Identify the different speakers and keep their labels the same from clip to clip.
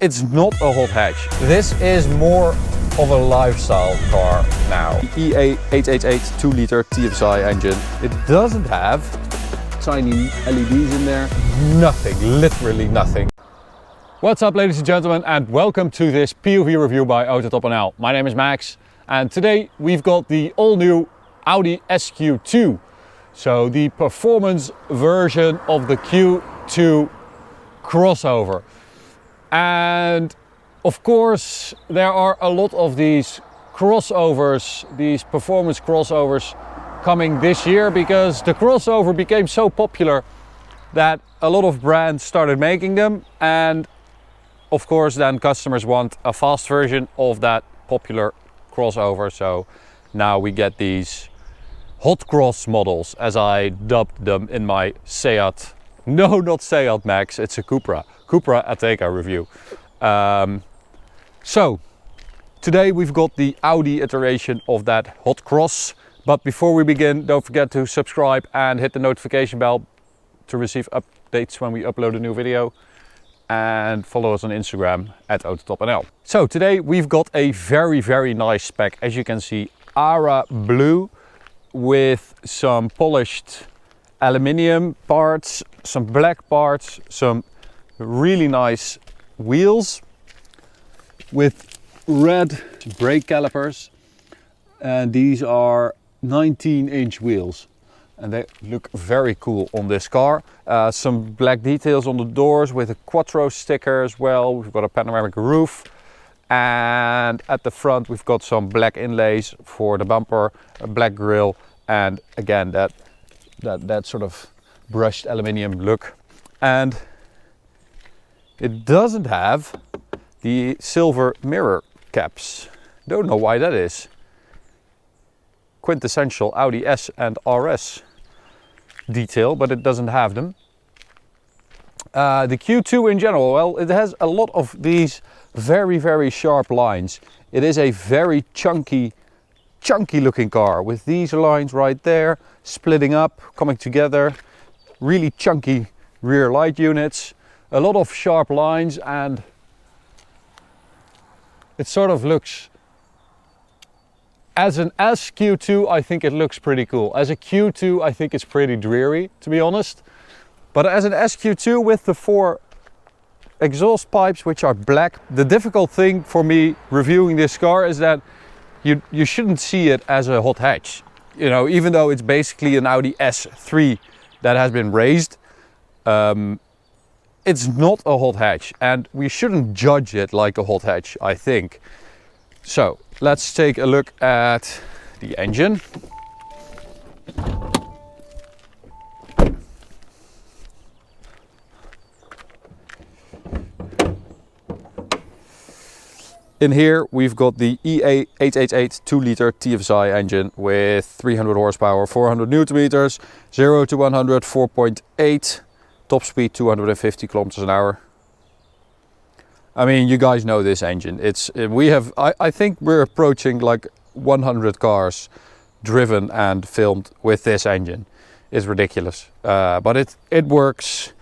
Speaker 1: It's not a hot hatch. This is more of a lifestyle car now. The EA888 2-liter TFSI engine. It doesn't have tiny LEDs in there. Nothing, literally nothing. What's up, ladies and gentlemen, and welcome to this POV review by AutoTopNL. My name is Max, and today we've got the all-new Audi SQ2. So the performance version of the Q2 crossover. And of course there are a lot of these crossovers, these performance crossovers coming this year, because the crossover became so popular that a lot of brands started making them, and of course then customers want a fast version of that popular crossover. So now we get these hot cross models, as I dubbed them in my Seat, no, not Seat Max, it's a Cupra Ateca review. So today we've got the Audi iteration of that hot cross. But before we begin, don't forget to subscribe and hit the notification bell to receive updates when we upload a new video. And follow us on Instagram at AutoTopNL. So today we've got a very nice spec. As you can see, Ara blue with some polished aluminium parts, some black parts, some really nice wheels with red brake calipers. And these are 19-inch wheels. And they look very cool on this car. Some black details on the doors with a Quattro sticker as well. We've got a panoramic roof. And at the front we've got some black inlays for the bumper, a black grille, and again that sort of brushed aluminium look. And it doesn't have the silver mirror caps. Don't know why that is. Quintessential Audi S and RS detail, but it doesn't have them. The Q2 in general, well, it has a lot of these very sharp lines. It is a very chunky looking car with these lines right there, splitting up, coming together, really chunky rear light units, a lot of sharp lines, and it sort of looks, as an SQ2 I think it looks pretty cool. As a Q2 I think it's pretty dreary, to be honest. But as an SQ2 with the 4 exhaust pipes, which are black, the difficult thing for me reviewing this car is that you shouldn't see it as a hot hatch. You know, even though it's basically an Audi S3 that has been raised, it's not a hot hatch, and we shouldn't judge it like a hot hatch, I think. So let's take a look at the engine. In here we've got the EA888 2-liter TFSI engine with 300 horsepower, 400 newton meters, 0 to 100, 4.8, top speed 250 kilometers an hour. I mean, you guys know this engine. I think we're approaching like 100 cars driven and filmed with this engine. It's ridiculous, but it works,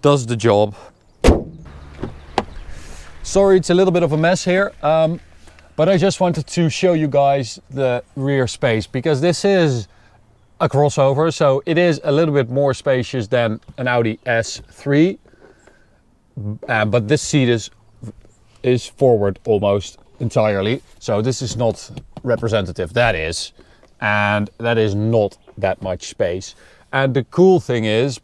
Speaker 1: does the job. Sorry, it's a little bit of a mess here, but I just wanted to show you guys the rear space, because this is a crossover, so it is a little bit more spacious than an Audi S3, but this seat is forward almost entirely, so this is not representative. That is, and that is not that much space. And the cool thing is,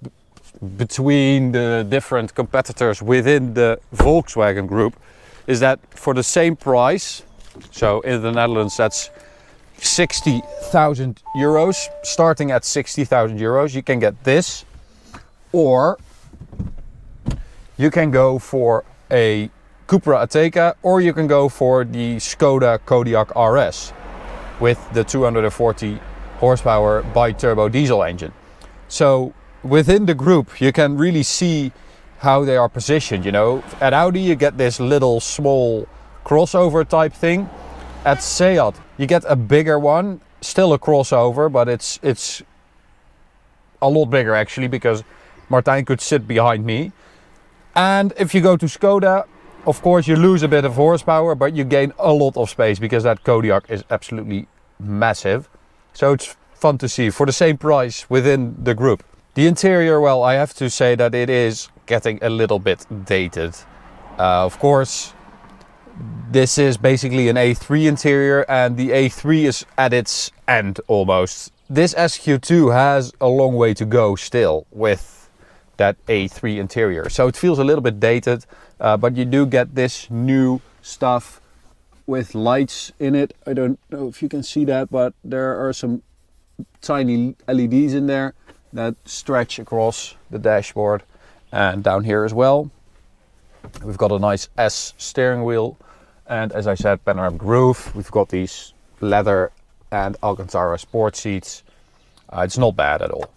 Speaker 1: between the different competitors within the Volkswagen group, is that for the same price, so in the Netherlands that's 60,000 euros, starting at 60,000 euros, you can get this, or you can go for a Cupra Ateca, or you can go for the Skoda Kodiaq RS with the 240 horsepower bi-turbo diesel engine. So within the group you can really see how they are positioned. You know, at Audi you get this little small crossover type thing. At Seat you get a bigger one, still a crossover, but it's a lot bigger actually, because Martijn could sit behind me. And if you go to Skoda, of course you lose a bit of horsepower, but you gain a lot of space because that Kodiaq is absolutely massive. So it's fun to see for the same price within the group. The interior, well, I have to say that it is getting a little bit dated. Of course, this is basically an A3 interior, and the A3 is at its end almost. This SQ2 has a long way to go still with that A3 interior. So it feels a little bit dated, but you do get this new stuff with lights in it. I don't know if you can see that, but there are some tiny LEDs in there that stretch across the dashboard and down here as well. We've got a nice S steering wheel, and as I said, panoramic roof. We've got these leather and Alcantara sport seats. It's not bad at all.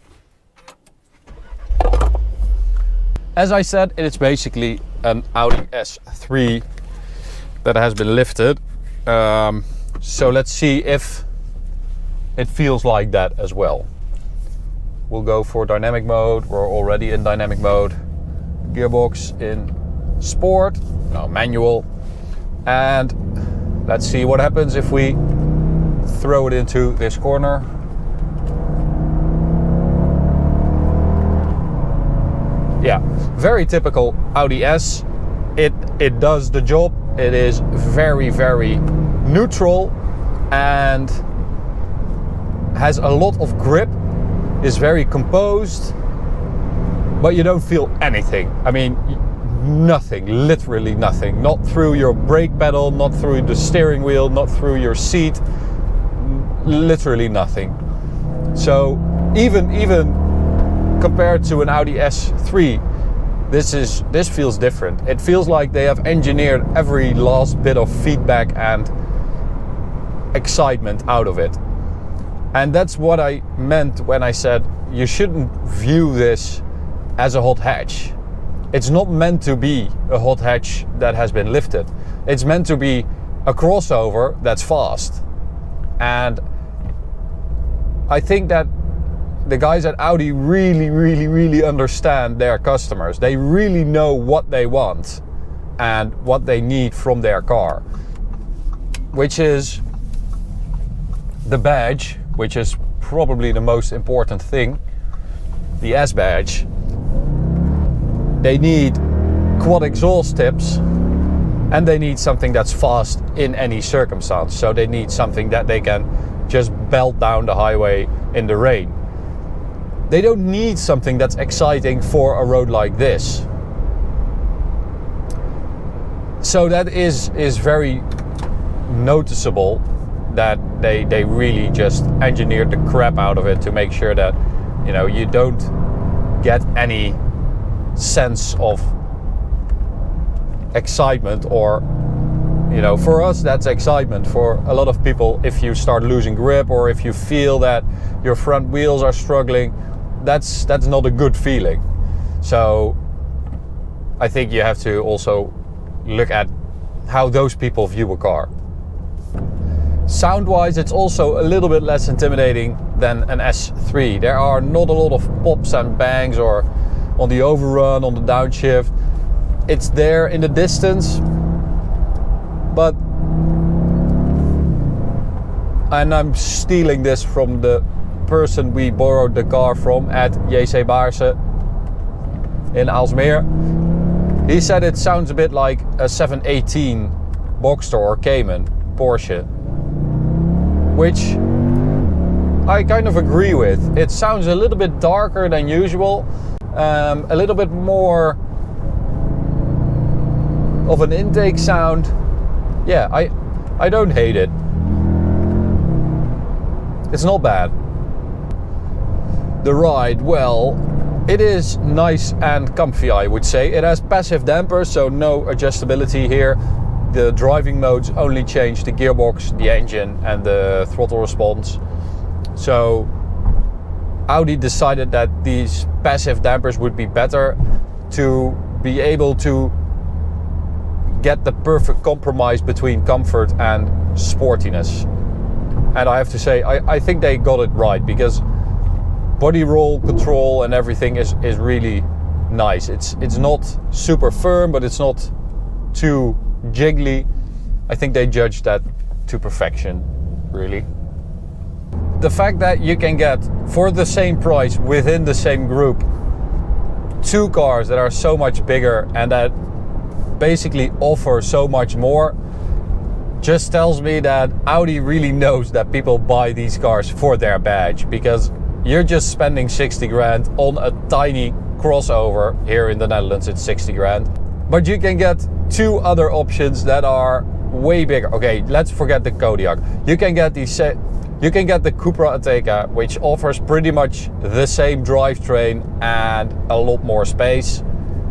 Speaker 1: As I said, it is basically an Audi S3 that has been lifted. So let's see if it feels like that as well. We'll go for dynamic mode. We're already in dynamic mode. Gearbox in sport, no, manual. And let's see what happens if we throw it into this corner. Yeah, very typical Audi S. It does the job. It is very, very neutral and has a lot of grip, is very composed, but you don't feel anything. I mean, nothing, literally nothing. Not through your brake pedal, not through the steering wheel, not through your seat, literally nothing. So even compared to an Audi S3, this feels different. It feels like they have engineered every last bit of feedback and excitement out of it. And that's what I meant when I said you shouldn't view this as a hot hatch. It's not meant to be a hot hatch that has been lifted. It's meant to be a crossover that's fast. And I think that the guys at Audi really understand their customers. They really know what they want and what they need from their car, which is the badge, which is probably the most important thing, the S badge. They need quad exhaust tips, and they need something that's fast in any circumstance. So they need something that they can just belt down the highway in the rain. They don't need something that's exciting for a road like this. So that is very noticeable that they really just engineered the crap out of it to make sure that, you know, you don't get any sense of excitement, or, you know, for us that's excitement. For a lot of people, if you start losing grip or if you feel that your front wheels are struggling, that's not a good feeling. So I think you have to also look at how those people view a car. Sound-wise, it's also a little bit less intimidating than an S3. There are not a lot of pops and bangs or on the overrun, on the downshift. It's there in the distance, but, and I'm stealing this from the person we borrowed the car from at JC Baarse in Aalsmeer. He said it sounds a bit like a 718 Boxster or Cayman Porsche, which I kind of agree with. It sounds a little bit darker than usual, a little bit more of an intake sound. Yeah, I don't hate it. It's not bad. The ride, well, it is nice and comfy, I would say. It has passive dampers, so no adjustability here. The driving modes only change the gearbox, the engine and the throttle response. So Audi decided that these passive dampers would be better to be able to get the perfect compromise between comfort and sportiness. And I have to say, I think they got it right, because body roll control and everything is really nice. It's not super firm, but it's not too jiggly. I think they judge that to perfection, really. The fact that you can get, for the same price, within the same group, two cars that are so much bigger and that basically offer so much more, just tells me that Audi really knows that people buy these cars for their badge, because you're just spending 60 grand on a tiny crossover. Here in the Netherlands it's 60 grand. But you can get two other options that are way bigger. Okay, let's forget the Kodiaq. You can get the Cupra Ateca, which offers pretty much the same drivetrain and a lot more space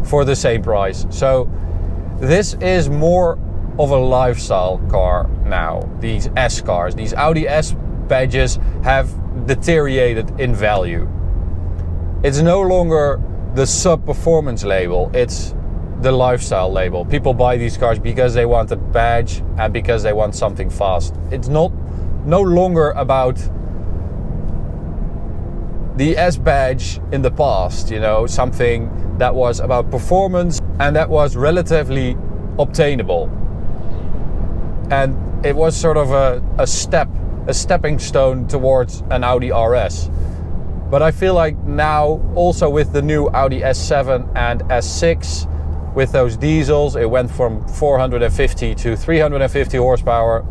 Speaker 1: for the same price. So this is more of a lifestyle car now. These S cars, these Audi S badges have deteriorated in value. It's no longer the sub-performance label, it's the lifestyle label. People buy these cars because they want a badge and because they want something fast. It's no longer about the S badge in the past, you know, something that was about performance and that was relatively obtainable. And it was sort of a stepping stone towards an Audi RS. But I feel like now, also with the new Audi S7 and S6, with those diesels, it went from 450 to 350 horsepower,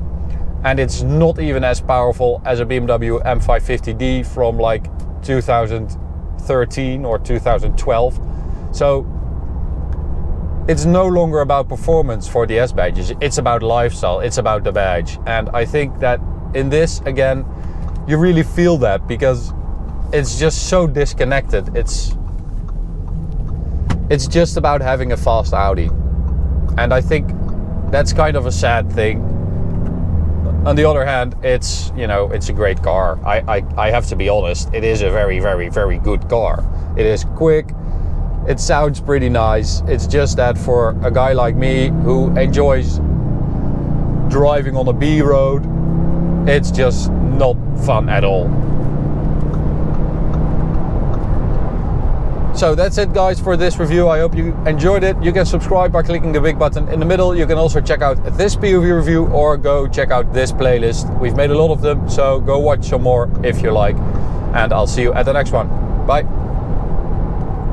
Speaker 1: and it's not even as powerful as a BMW M550D from like 2013 or 2012. So it's no longer about performance for the S badges, it's about lifestyle, it's about the badge. And I think that in this, again, you really feel that, because it's just so disconnected. It's just about having a fast Audi. And I think that's kind of a sad thing. On the other hand, it's, you know, it's a great car. I have to be honest, it is a very, very, very good car. It is quick, it sounds pretty nice. It's just that for a guy like me who enjoys driving on a B road, it's just not fun at all. So that's it, guys, for this review. I hope you enjoyed it. You can subscribe by clicking the big button in the middle. You can also check out this POV review or go check out this playlist. We've made a lot of them, so go watch some more if you like. And I'll see you at the next one. Bye.